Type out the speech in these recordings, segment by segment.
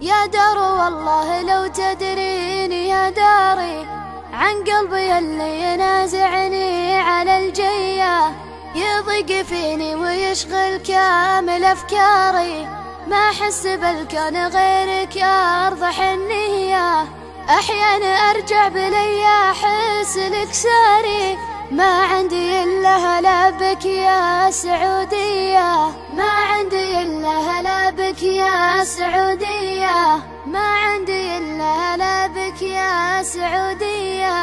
يا دار والله لو تدرين يا داري عن قلبي اللي ينازعني على الجية، يضيق فيني ويشغل كامل أفكاري، ما أحس بالكون غيرك يا أرض حنية، أحيانا أرجع بلي أحس لك ساري، ما عندي إلا هلا بك يا سعودية، ما عندي إلا هلا بك يا سعودية، ما عندي إلا هلا بك يا سعودية.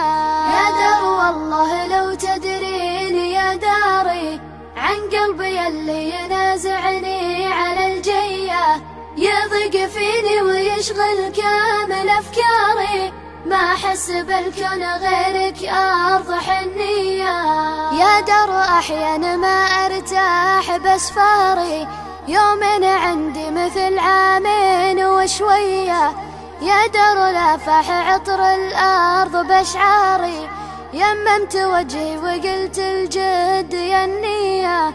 يا دار والله لو تدرين يا داري عن قلبي اللي ينازعني على الجية، يضيق فيني ويشغل كامل أفكاري، ما أحس بالكون غيرك يا أرض حنية. يا دار أحيانا ما أرتاح بأسفاري، يومين عندي مثل عامين وشوية، يا دار لافح عطر الأرض بأشعاري، يممت وجهي وقلت الجد يا النية،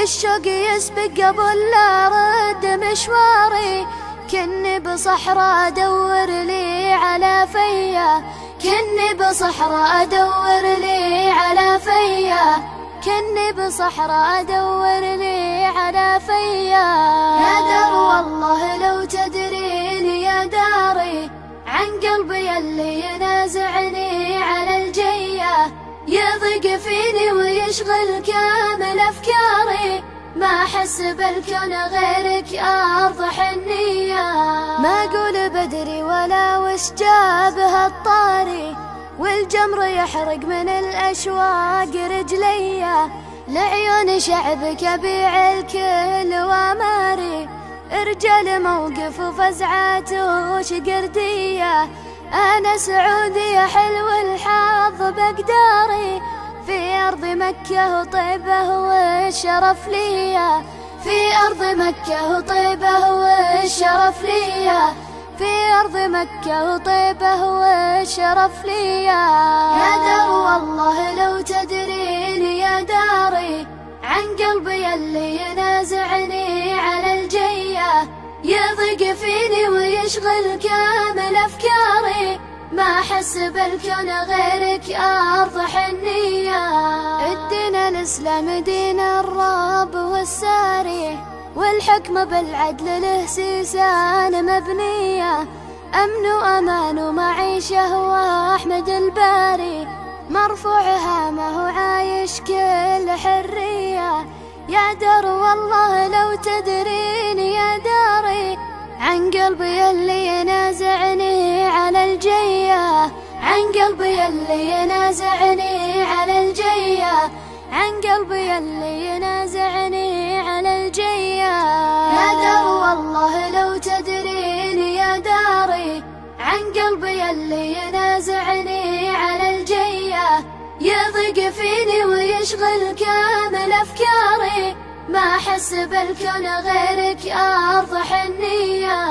الشوق يسبق قبل لا أرد مشواري، كني بصحراء أدور لي على فيا، كني بصحراء أدور لي على فيا، كني بصحراء أدور لي على فيا. يا دار والله لو تدرين يا داري عن قلبي اللي ينازعني على الجية، يضيق فيني ويشغل كامل أفكاري، ما أحس بالكون غيرك يا أرض حنية. ما أقول بدري ولا وش جابها الطاري، والجمر يحرق من الأشواق رجليا، لعيون شعبك أبيع الكل وأماري، رجال موقف وفزعات وشقردية، أنا سعودي حلو الحظ بقداري، في أرض مكة وطيبة والشرف ليا، في أرض مكة وطيبة والشرف ليا، في أرض مكة وطيبة والشرف ليا. يا دار والله لو تدرين يا داري عن قلبي اللي ينازعني على الجية، يضيق فيني ويشغل كامل أفكاري، ما أحس بالكون غيرك يا أرض حنية. الدين الإسلام دين الرب والساري، والحكم بالعدل له سيسان مبنية، أمن وأمان ومعيشة وأحمد الباري، مرفوع هامه وعايش كل حرية. يا دار والله لو تدرين يا داري عن قلبي اللي ينازعني على الجية، عن قلبي اللي ينازعني على الجية، عن قلبي اللي ينازعني على الجية. يا دار والله لو تدرين يا داري عن قلبي اللي ينازعني على الجية، يضيق فيني ويشغل كامل أفكاري، ما أحس بالكون غيرك يا أرض حنية.